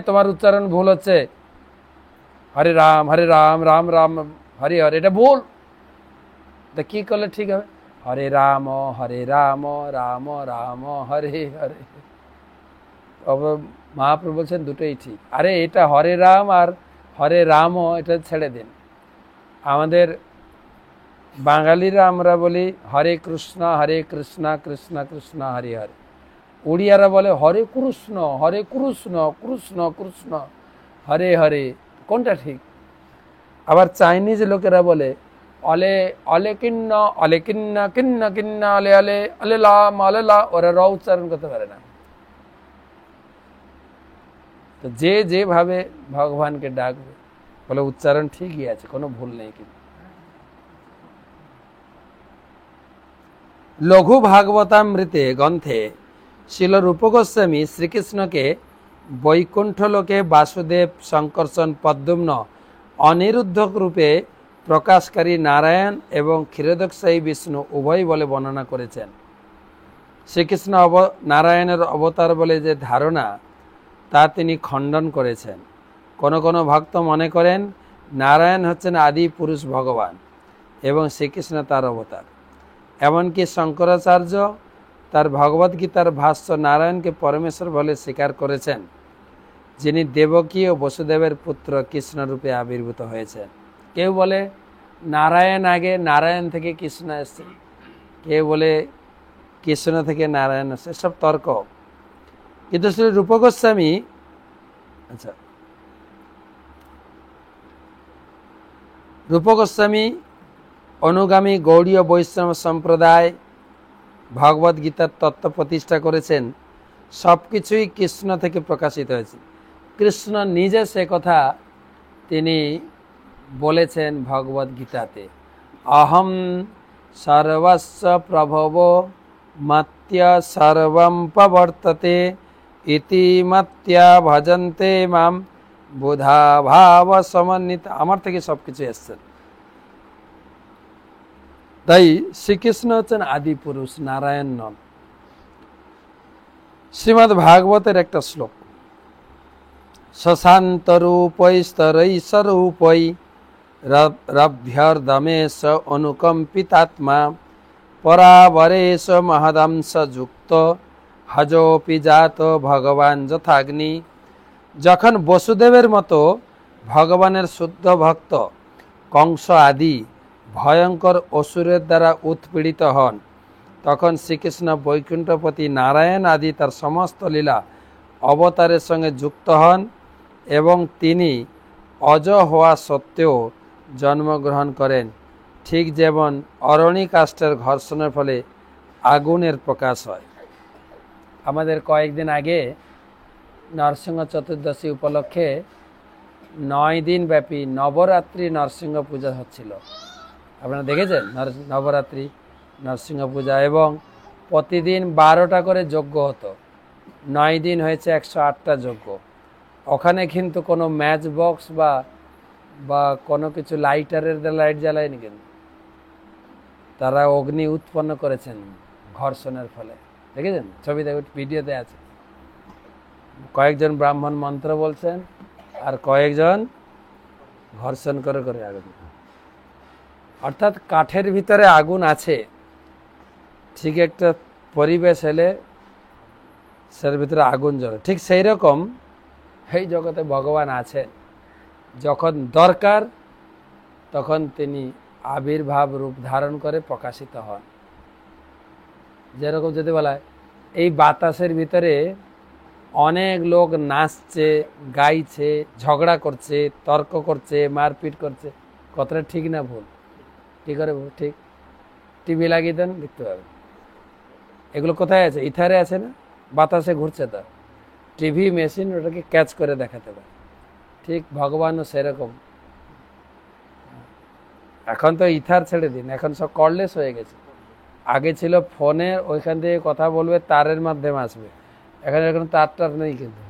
তোমার উচ্চারণ ভুল হচ্ছে, হরে রাম রাম রাম হরে হরে, এটা ভুল। তা কি করলে ঠিক হবে? হরে রাম রাম রাম হরে হরে। মহাপ্রভু বলছেন দুটোই ঠিক। আরে এটা হরে রাম আর হরে রাম, এটা ছেড়ে দিন। আমাদের বাঙালিরা আমরা বলি হরে কৃষ্ণ কৃষ্ণ কৃষ্ণ হরে হরে। উড়িয়ারা বলে হরে কৃষ্ণ কৃষ্ণ কৃষ্ণ হরে হরে। কোনটা ঠিক? আবার চাইনিজ লোকেরা বলে অলে অলে কিন্ন অলে কিন্ন কিন্ন কিন্ন অলে অলে অলে লাম অলে লা, ওরা র উচ্চারণ করতে পারে না। তো যে যেভাবে ভগবানকে ডাকবে, বলে উচ্চারণ ঠিকই আছে, কোনো ভুল নেই। কিন্তু লঘু ভাগবতামৃতে গ্রন্থে শ্রীল রূপ গোস্বামী শ্রীকৃষ্ণকে বৈকুণ্ঠ লোকে বাসুদেব, শঙ্কর্ষণ, পদ্মম্ন অনিরুদ্ধ রূপে প্রকাশকারী নারায়ণ এবং ক্ষীরোদকশায়ী বিষ্ণু উভয় বলে বর্ণনা করেছেন। শ্রীকৃষ্ণ নারায়ণের অবতার বলে যে ধারণা, তা তিনি খণ্ডন করেছেন। কোন কোন ভক্ত মনে করেন নারায়ণ হচ্ছেন আদি পুরুষ ভগবান এবং শ্রীকৃষ্ণ তার অবতার। এমনকি শঙ্করাচার্য তার ভগবদ্গীতার ভাষ্য নারায়ণকে পরমেশ্বর বলে স্বীকার করেছেন, যিনি দেবকী ও বসুদেবের পুত্র কৃষ্ণরূপে আবির্ভূত হয়েছেন। কেউ বলে নারায়ণ আগে, নারায়ণ থেকে কৃষ্ণ এসছে, কেউ বলে কৃষ্ণ থেকে নারায়ণ এসছে, সব তর্ক। কিন্তু শ্রী রূপ গোস্বামী, আচ্ছা, রূপ গোস্বামী অনুগামী গৌড়ীয় বৈষ্ণব সম্প্রদায় ভগবদ্গীতার তত্ত্ব প্রতিষ্ঠা করেছেন। সব কিছুই কৃষ্ণ থেকে প্রকাশিত হয়েছে। কৃষ্ণ নিজে সে কথা তিনি বলেছেন ভগবদ্গীতাতে, অহম সর্বস্ব প্রভব মত্য সর্বম প্রবর্ততে ইতি মত্য়া ভজন্তে মাম বুধা ভাব সমন্বিত। আমার থেকে সবকিছু এসছেন। তাই শ্রীকৃষ্ণ হচ্ছেন আদি পুরুষ, নারায়ণ নন। শ্রীমদ্ ভাগবতের একটা শ্লোক, শশান্ত রূপৈ স্তরৈঃস্বরূপৈ রভ্যর্দমেশ অনুকম্পিতাত্মা পরাবরেশ মহদংশ যুক্ত হজোপি জাত ভগবান যথাগ্নি যখন বসুদেবের মতো ভগবানের শুদ্ধ ভক্ত কংস আদি ভয়ঙ্কর অসুরের দ্বারা উৎপীড়িত হন, তখন শ্রীকৃষ্ণ বৈকুণ্ঠপতি নারায়ণ আদি তার সমস্ত লীলা অবতারের সঙ্গে যুক্ত হন এবং তিনি অজ হওয়া সত্ত্বেও জন্মগ্রহণ করেন। ঠিক যেমন অরণি কাষ্ঠের ঘর্ষণের ফলে আগুনের প্রকাশ হয়। আমাদের কয়েকদিন আগে নরসিংহ চতুর্দশী উপলক্ষে 9 দিন ব্যাপী নবরাত্রি নরসিংহ পূজা হচ্ছিল। আপনারা দেখেছেন নবরাত্রি নরসিংহ পূজা, এবং প্রতিদিন 12টা করে যজ্ঞ হতো। 9 দিন হয়েছে 108টা যজ্ঞ। ওখানে কিন্তু কোনো ম্যাচ বক্স বা কোনো কিছু লাইটারের লাইট জ্বালায়নি, কিন্তু তারা অগ্নি উৎপন্ন করেছেন ঘর্ষণের ফলে। দেখেছেন ছবিতে, ভিডিওতে আছে। কয়েকজন ব্রাহ্মণ মন্ত্র বলছেন আর কয়েকজন ঘর্ষণ করে করে আগুন। অর্থাৎ কাঠের ভিতরে আগুন আছে, ঠিক একটা পরিবেশ এলে সের ভিতরে আগুন জ্বলে। ঠিক সেই রকম এই জগতে ভগবান আছেন। যখন দরকার তখন তিনি আবির্ভাব রূপ ধারণ করে প্রকাশিত হন। যেরকম যদি বলা হয়, এই বাতাসের ভিতরে অনেক লোক নাচছে, গাইছে, ঝগড়া করছে, তর্ক করছে, মারপিট করছে। কথাটা ঠিক না ভুল? ঠিক করে ঠিক। টিভি লাগিয়ে দেন, দেখতে পাবেন। এগুলো কোথায় আছে? ইথারে আছে না, বাতাসে ঘুরছে। তো টিভি মেশিন ওটাকে ক্যাচ করে দেখাতে পারে। ঠিক ভগবানও সেরকম। এখন তো ইথার ছেড়ে দিন, এখন সব কর্ডলেস হয়ে গেছে। আগে ছিল ফোনে, ওইখান থেকে কথা বলবে, তারের মাধ্যমে আসবে। এখন তার নেই, কিন্তু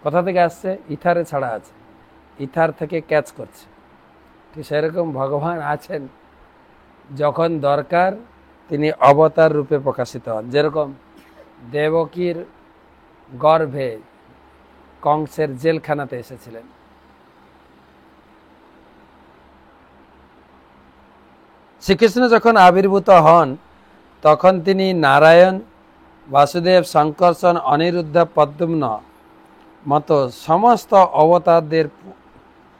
কোথা থেকে আসছে? ইথারে ছাড়া আছে, ইথার থেকে ক্যাচ করছে। ঠিক সেরকম ভগবান আছেন, যখন দরকার তিনি অবতার রূপে প্রকাশিত হন। যেরকম দেবকীর গর্ভে কংসের জেলখানাতে এসেছিলেন। শ্রীকৃষ্ণ যখন আবির্ভূত হন তখন তিনি নারায়ণ, বাসুদেব, শঙ্কর্ষণ, অনিরুদ্ধ, পদ্মম্ন মতো সমস্ত অবতারদের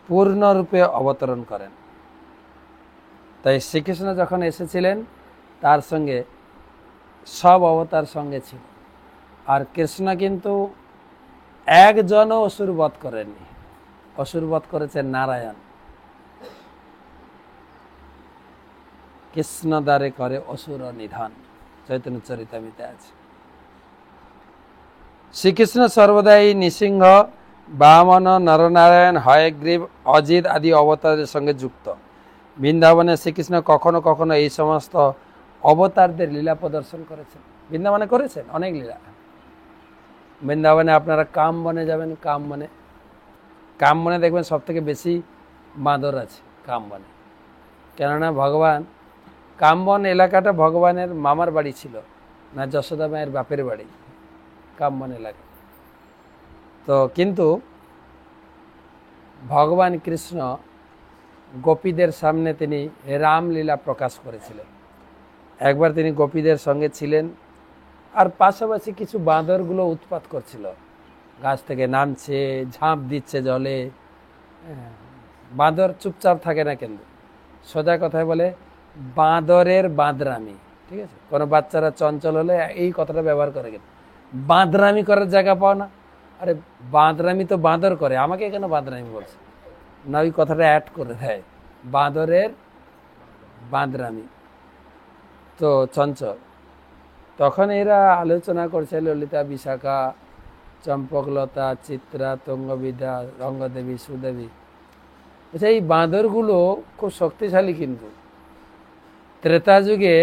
পূর্ণরূপে অবতরণ করেন। তাই শ্রীকৃষ্ণ যখন এসেছিলেন তার সঙ্গে সব অবতার সঙ্গে ছিল। আর কৃষ্ণ কিন্তু একজনও অসুর বধ করেননি, অসুর বধ করেছেন নারায়ণ। কৃষ্ণ দ্বারে করে অসুর নিধন, চৈতন্য চরিতামৃতে আছে। শ্রীকৃষ্ণ সর্বদাই নৃসিংহ, বামন, নরনারায়ণ, হয়গ্রীব, অজিত আদি অবতারের সঙ্গে যুক্ত। বৃন্দাবনে শ্রীকৃষ্ণ কখনো কখনো এই সমস্ত অবতারদের লীলা প্রদর্শন করেছেন। বৃন্দাবনে করেছেন অনেক লীলা। বৃন্দাবনে আপনারা কামবনে যাবেন, কামবনে দেখবেন সব থেকে বেশি বাঁদর আছে কামবনে। কেননা ভগবান, কামবন এলাকাটা ভগবানের মামার বাড়ি ছিল, না যশোদা মায়ের বাপের বাড়ি, কামবন এলাকা। তো কিন্তু ভগবান কৃষ্ণ গোপীদের সামনে তিনি রামলীলা প্রকাশ করেছিলেন। একবার তিনি গোপীদের সঙ্গে ছিলেন, আর পাশাপাশি কিছু বাঁদরগুলো উৎপাত করছিল, গাছ থেকে নামছে, ঝাঁপ দিচ্ছে জলে। বাঁদর চুপচাপ থাকে না, কিন্তু সোজা কথায় বলে বাঁদরের বাঁদরামি। ঠিক আছে, কোনো বাচ্চারা চঞ্চল হলে এই কথাটা ব্যবহার করে, কিন্তু বাঁদরামি করার জায়গা পাও না। আরে বাঁদরামি তো বাঁদর করে, আমাকে কেন বাঁদরামি বলছে না? ওই কথাটা অ্যাড করে দেয়, বাঁদরের বাঁদরামি। তো চঞ্চল, তখন এরা আলোচনা করছে, ললিতা, বিশাখা, চম্পকলতা, চিত্রা, তুঙ্গবিদ্যা, রঙ্গদেবী, সুদেবী। আচ্ছা, এই বাঁদরগুলো খুব শক্তিশালী, কিন্তু ত্রেতা যুগে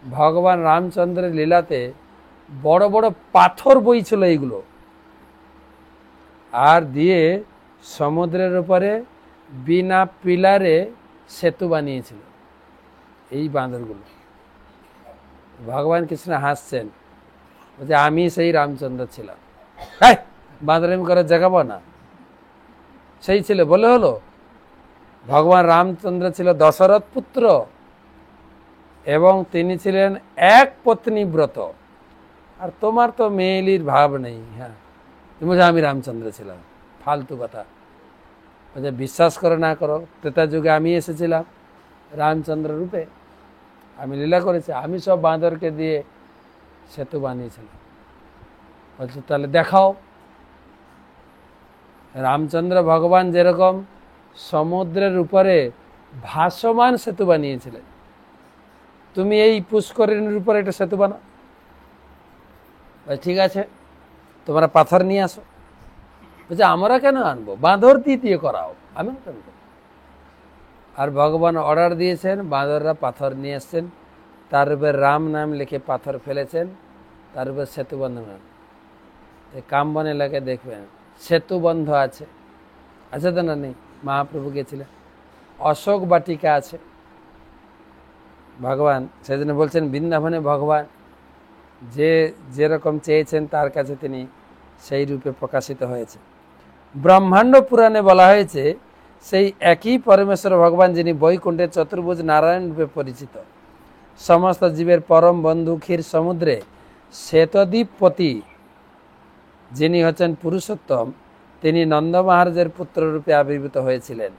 ভগবান রামচন্দ্রের লীলাতে বড় বড় পাথর বইছিল এইগুলো, আর দিয়ে সমুদ্রের উপরে বিনা পিলারে সেতু বানিয়েছিল এই বাঁদরগুলো। ভগবান কৃষ্ণ হাসছেন, বলছে আমি সেই রামচন্দ্র ছিলাম। হ্যাঁ, বাঁদরামি করার জায়গা পাও না? সেই ছিল বলে হলো? ভগবান রামচন্দ্র ছিল দশরথ পুত্র, এবং তিনি ছিলেন এক পত্নী ব্রত। আর তোমার তো মেয়েলির ভাব নেই। হ্যাঁ, তুমি বলছো আমি রামচন্দ্র ছিলাম, ফালতু কথা। বলছে বিশ্বাস করো না করো, ত্রেতা যুগে আমি এসেছিলাম রামচন্দ্র রূপে, আমি লীলা করেছি, আমি সব বাঁদরকে দিয়ে সেতু বানিয়েছিলাম। বলছে তাহলে দেখাও। রামচন্দ্র ভগবান যেরকম সমুদ্রের উপরে ভাসমান সেতু বানিয়েছিলেন, তুমি এই পুষ্করিণীর উপরে একটা সেতু বানাও। ঠিক আছে, তোমরা পাথর নিয়ে আসো। বলছে আমরা কেন আনবো, বাঁদর দিয়ে করাও, আমি কেন করবো। আর ভগবান অর্ডার দিয়েছেন, বাঁদররা পাথর নিয়ে এসছেন, তার উপরে রাম নাম লিখে পাথর ফেলেছেন, তার উপর সেতু বন্ধ। কামবন এলাকায় দেখবেন সেতু বন্ধ আছে, আছে তো না নেই? মহাপ্রভু গেছিলেন, অশোক বাটিকা আছে। ভগবান সেজন্য বলছেন বৃন্দাবনে ভগবান যে যেরকম চেয়েছেন তার কাছে তিনি সেই রূপে প্রকাশিত হয়েছে। ব্রহ্মাণ্ড পুরাণে বলা হয়েছে সেই একই পরমেশ্বর ভগবান যিনি বৈকুণ্ঠের চতুর্ভুজ নারায়ণ রূপে পরিচিত, সমস্ত জীবের পরম বন্ধু ক্ষীর সমুদ্রে শ্বেতদ্বীপপতি যিনি হচ্ছেন পুরুষোত্তম, তিনি নন্দ মহারাজের পুত্র রূপে আবির্ভূত হয়েছিলেন।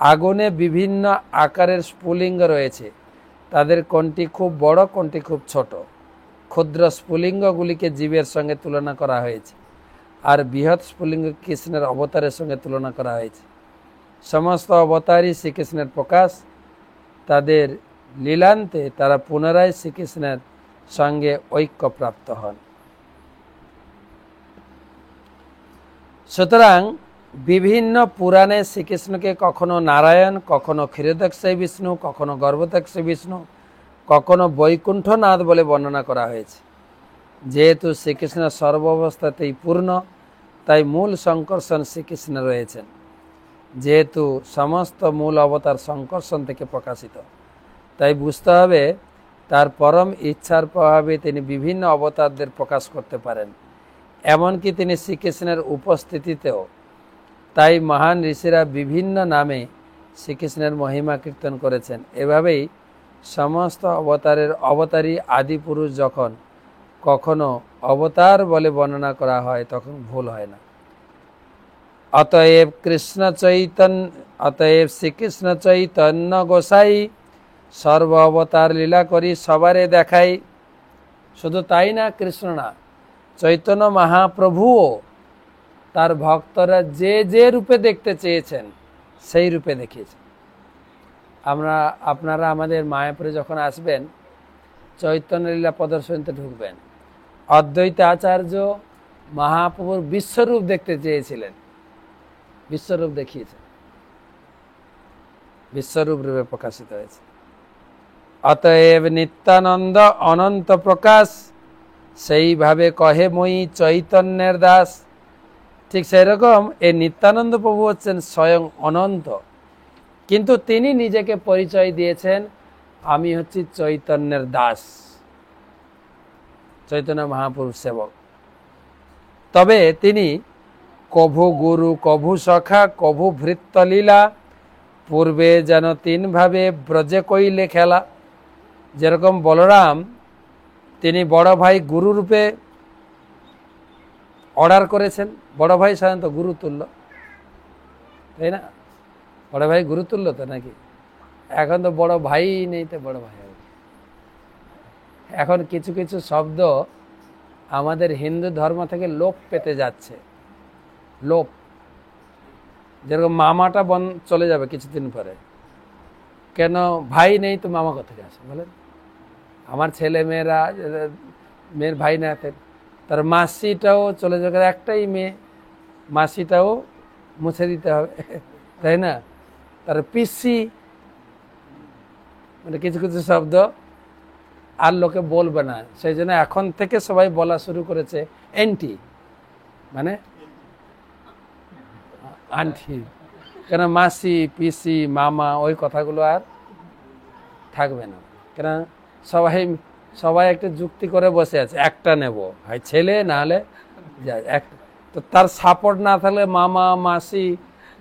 আগুনে বিভিন্ন আকারের স্ফুলিঙ্গ রয়েছে, তাদের কোনটি খুব বড় কোনটি খুব ছোট। ক্ষুদ্র স্ফুলিঙ্গগুলিকে জীবের সঙ্গে তুলনা করা হয়েছে, আর বৃহৎ স্ফুলিঙ্গ কৃষ্ণের অবতারের সঙ্গে তুলনা করা হয়েছে। সমস্ত অবতারই শ্রীকৃষ্ণের প্রকাশ, তাদের লীলান্তে তারা পুনরায় শ্রীকৃষ্ণের সঙ্গে ঐক্যপ্রাপ্ত হন। সুতরাং বিভিন্ন পুরাণে শ্রীকৃষ্ণকে কখনো নারায়ণ, কখনো ক্ষীরোদক্ষী বিষ্ণু, কখনো গর্ভদক্ষী বিষ্ণু, কখনো বৈকুণ্ঠনাথ বলে বর্ণনা করা হয়েছে। যেহেতু শ্রীকৃষ্ণ সর্বাবস্থাতেই পূর্ণ, তাই মূল সংকর্ষণ শ্রীকৃষ্ণ রয়েছেন। যেহেতু সমস্ত মূল অবতার সংকর্ষণ থেকে প্রকাশিত, তাই বুঝতে হবে তার পরম ইচ্ছার প্রভাবে তিনি বিভিন্ন অবতারদের প্রকাশ করতে পারেন, এমনকি তিনি শ্রীকৃষ্ণের উপস্থিতিতেও। তাই মহান ঋষিরা বিভিন্ন নামে শ্রীকৃষ্ণের মহিমা কীর্তন করেছেন। এভাবেই সমস্ত অবতারের অবতারী আদি পুরুষ যখন কখনো অবতার বলে বর্ণনা করা হয় তখন ভুল হয় না। অতএব শ্রীকৃষ্ণ চৈতন্য গোসাই সর্ব অবতার লীলা করি সবারে দেখাই। শুধু তাই না, কৃষ্ণ না, চৈতন্য মহাপ্রভুও তার ভক্তরা যে যে রূপে দেখতে চেয়েছেন সেই রূপে দেখিয়েছেন। আপনারা আমাদের মায়াপুরে যখন আসবেন, চৈতন্য লীলা প্রদর্শনীতে ঢুকবেন, অদ্বৈত আচার্য মহাপ্রভুর বিশ্বরূপ দেখতে চেয়েছিলেন, বিশ্বরূপ দেখিয়েছেন, বিশ্বরূপ রূপে প্রকাশিত হয়েছে। অতএব নিত্যানন্দ অনন্ত প্রকাশ, সেইভাবে কহে মই চৈতন্যের দাস। ঠিক সেরকম এই নিত্যানন্দ প্রভু হচ্ছেন স্বয়ং অনন্ত, কিন্তু তিনি নিজেকে পরিচয় দিয়েছেন আমি হচ্ছি চৈতন্যের দাস, চৈতন্য মহাপুরুষ সেবক। তবে তিনি কভু গুরু, কভু সখা, কভু ভৃত্যলীলা, পূর্বে যেন তিনভাবে ব্রজে কইলে খেলা। যেরকম বলরাম তিনি বড় ভাই গুরু রূপে অর্ডার করেছেন, বড় ভাই সাধারণত গুরু তুল্য, তাই না? বড় ভাই গুরু তুল্য তো নাকি? এখন তো বড় ভাই নেই, তো বড় ভাই হবে। এখন কিছু কিছু শব্দ আমাদের হিন্দু ধর্ম থেকে লোপ পেতে যাচ্ছে, লোপ। যেরকম মামাটা চলে যাবে কিছুদিন পরে, কেন? ভাই নেই তো মামা কোথেকে আসে বলেন? আমার ছেলে মেয়েরা, মেয়ের ভাই না, তার মাসিটাও চলে যাবে, একটাই মেয়ে, মাসিটাও মুছে দিতে হবে, তাই না? তার পিসি, মানে কিছু কিছু শব্দ আর লোকে বলবে না, সেই জন্য এখন থেকে সবাই বলা শুরু করেছে এন্টি, মানে আন্টি। কেন মাসি, পিসি, মামা, ওই কথাগুলো আর থাকবে না। কেন সবাই একটা যুক্তি করে বসে আছে, একটা নেব, হয় ছেলে না হলে যায় একটা। তো তার সাপোর্ট না থাকলে মামা, মাসি,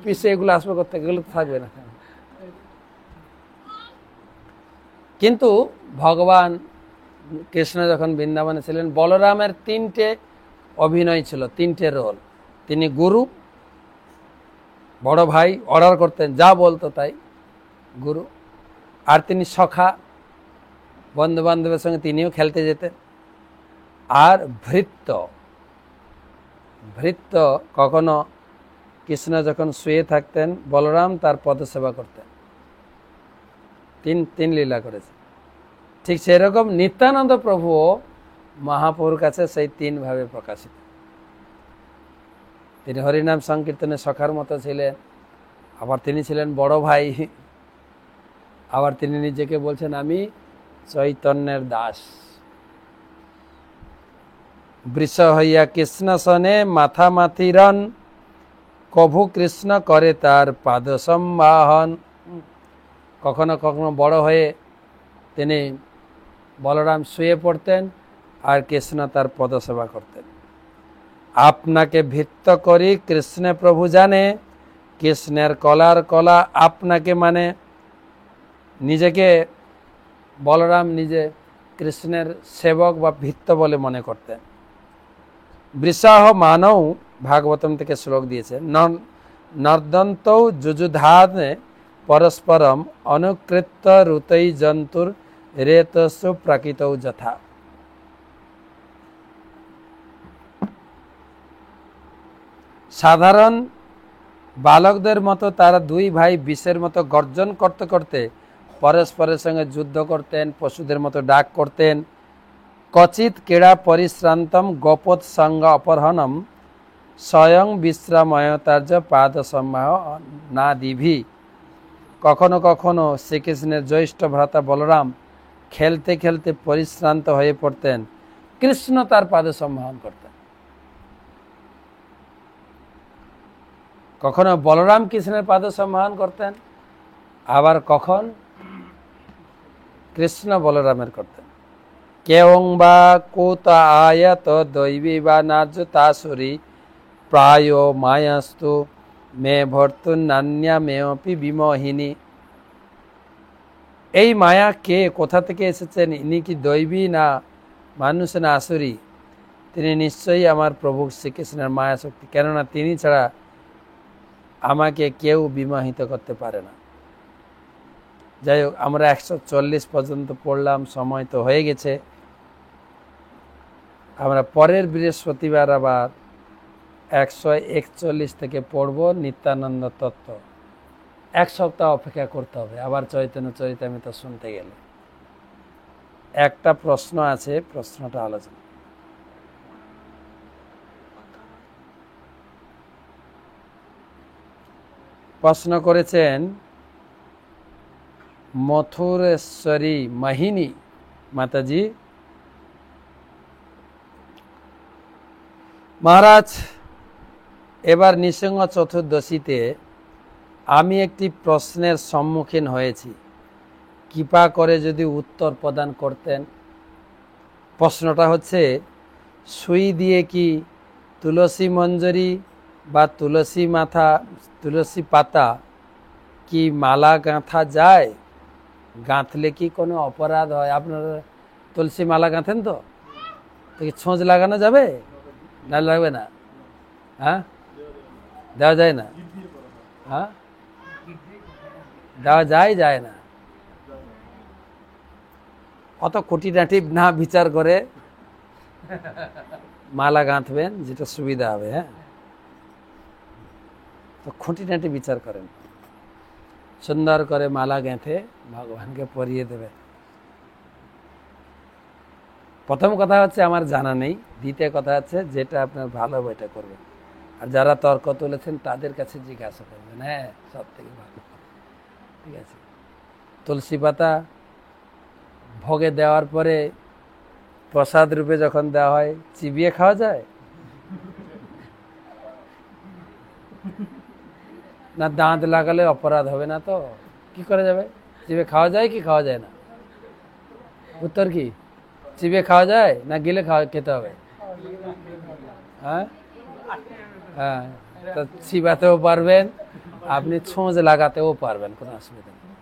পিসি এগুলো আসবে করতে, এগুলো থাকবে না। কিন্তু ভগবান কৃষ্ণ যখন বৃন্দাবনে ছিলেন, বলরামের 3টে অভিনয় ছিল, 3টে রোল। তিনি গুরু, বড় ভাই, অর্ডার করতেন, যা বলতো তাই, গুরু। আর তিনি সখা, বন্ধু বান্ধবের সঙ্গে তিনিও খেলতে যেতেন। আর ভৃত্য, ভৃত্য কখনো কৃষ্ণ যখন শুয়ে থাকতেন, বলরাম তার পদসেবা করতেন। তিন লীলা করেছে। ঠিক সেরকম নিত্যানন্দ প্রভুও মহাপ্রভুর কাছে সেই 3 ভাবে প্রকাশিত। তিনি হরিনাম সংকীর্তনে সখার মতো ছিলেন, আবার তিনি ছিলেন বড় ভাই, আবার তিনি নিজেকে বলছেন আমি চৈতন্যের দাস। বৃষ হইয়া কৃষ্ণ সনে মাথা মাথিরন, কভু কৃষ্ণ করে তার পাদ সম্বাহন। কখনো কখনো বড় হয়ে তিনি বলরাম শুয়ে পড়তেন আর কৃষ্ণ তার পদসেবা করতেন। আপনাকে ভিত্ত করি কৃষ্ণে প্রভু জানে, কৃষ্ণের কলার কলা আপনাকে মানে। নিজেকে বলরাম নিজে কৃষ্ণের সেবক বা ভিত্ত বলে মনে করতেন। বৃষাহ মানৌ, ভাগবতম থেকে শ্লোক দিয়েছে, নর্দন্ত যুযুধানে পরস্পরম অনুকৃত ঋতৈ জন্তুর রেতসু প্রাকৃতৌ যথা। সাধারণ বালকদের মতো তারা 2 ভাই বিষের মতো গর্জন করতে করতে পরস্পরের সঙ্গে যুদ্ধ করতেন, পশুদের মতো ডাক করতেন। কচিত ক্রীড়া পরিশ্রান্তম গোপত সঙ্গ অপহরণম, স্বয়ং বিশ্রাময়তার্য পাদ সম্মাহ না দিভি। কখনো কখনো শ্রীকৃষ্ণের জ্যৈষ্ঠ ভ্রাতা বলরাম খেলতে খেলতে পরিশ্রান্ত হয়ে পড়তেন, কৃষ্ণ তার পাদে সম্মান করতেন। কখনো বলরাম কৃষ্ণের পাদে সম্মান করতেন, আবার কখন কৃষ্ণ বলরামের করতেন। কেং বা কুত আয়ত দৈবী বা নার্যতাসুরী প্রায় মায়াস্তু মে ভর্তু নান্যা মেয়পি বিমোহিনী। এই মায়া কে, কোথা থেকে এসেছেন? ইনি কি দৈবী না মানুষ না আসুরী? তিনি নিশ্চয়ই আমার প্রভু শ্রীকৃষ্ণের মায়া শক্তি, কেননা তিনি ছাড়া আমাকে কেউ বিমোহিত করতে পারে না। যাই হোক, আমরা 140 পর্যন্ত পড়লাম, সময় তো হয়ে গেছে। আমরা পরের বৃহস্পতিবার আবার 141 থেকে পড়ব নিত্যানন্দ তত্ত্ব। 1 সপ্তাহ অপেক্ষা করতে হবে আবার চৈতন্য চরিতামৃত শুনতে গেলে। একটা প্রশ্ন আছে, প্রশ্নটা আলোচনা। প্রশ্ন করেছেন মথুরেশ্বরী মাহিনী মাতাজি। মহারাজ, এবার নৃসিংহ চতুর্দশীতে আমি একটি প্রশ্নের সম্মুখীন হয়েছি, কৃপা করে যদি উত্তর প্রদান করতেন। প্রশ্নটা হচ্ছে, সুই দিয়ে কি তুলসী মঞ্জরি বা তুলসী পাতা কি মালা গাঁথা যায়? গাঁথলে কি কোনো অপরাধ হয়? আপনারা তুলসী মালা গাঁথেন তো কি ছোঁচ লাগানো যাবে না লাগবে না? হ্যাঁ, দেওয়া যায় না? হ্যাঁ, দেওয়া যায় না? অত খুঁটিনাটি না বিচার করে মালা গাঁথবেন, যেটা সুবিধা হবে। হ্যাঁ, তো খুঁটিনাটি বিচার করেন, সুন্দর করে মালা গেঁথে ভগবানকে পরিয়ে দেবে। প্রথম কথা হচ্ছে আমার জানা নেই, দ্বিতীয় কথা হচ্ছে যেটা আপনার ভালো ওইটা করবেন। আর যারা তর্ক তুলেছেন তাদের কাছে জিজ্ঞাসা করবেন। হ্যাঁ, সব থেকে ভালো। ঠিক আছে, তুলসী পাতা ভোগে দেওয়ার পরে প্রসাদ রূপে যখন দেওয়া হয়, চিবিয়ে খাওয়া যায় না? দাঁত লাগালে অপরাধ হবে না তো? কি করে যাবে? চিবিয়ে খাওয়া যায় কি খাওয়া যায় না? উত্তর কি? চিবিয়ে খাওয়া যায় না গিলে খেতে হবে? হ্যাঁ, হ্যাঁ, তো চিবাতেও পারবেন, আপনি ছোঁচ লাগাতেও পারবেন, কোনো অসুবিধা নেই।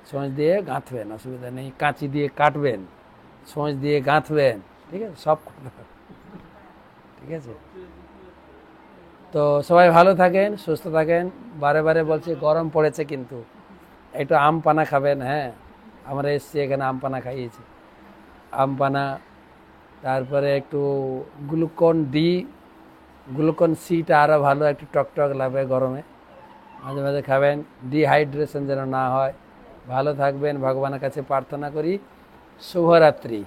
ছোঁচ দিয়ে গাঁথবেন, অসুবিধা নেই। কাঁচি দিয়ে কাটবেন, সোঁচ দিয়ে গাঁথবেন, ঠিক আছে, সব করতে হবে, ঠিক আছে। তো সবাই ভালো থাকেন, সুস্থ থাকেন। বারে বারে বলছি গরম পড়েছে, কিন্তু একটু আম পানা খাবেন। হ্যাঁ, আমরা এসছি এখানে আম পানা খাইয়েছি, আম পানা, তারপরে একটু গ্লুকন-ডি, গ্লুকন-সিটা আরও ভালো, একটু টকটক লাগবে গরমে, মাঝে মাঝে খাবেন, ডিহাইড্রেশন যেন না হয়। ভালো থাকবেন, ভগবানের কাছে প্রার্থনা করি। শুভরাত্রি।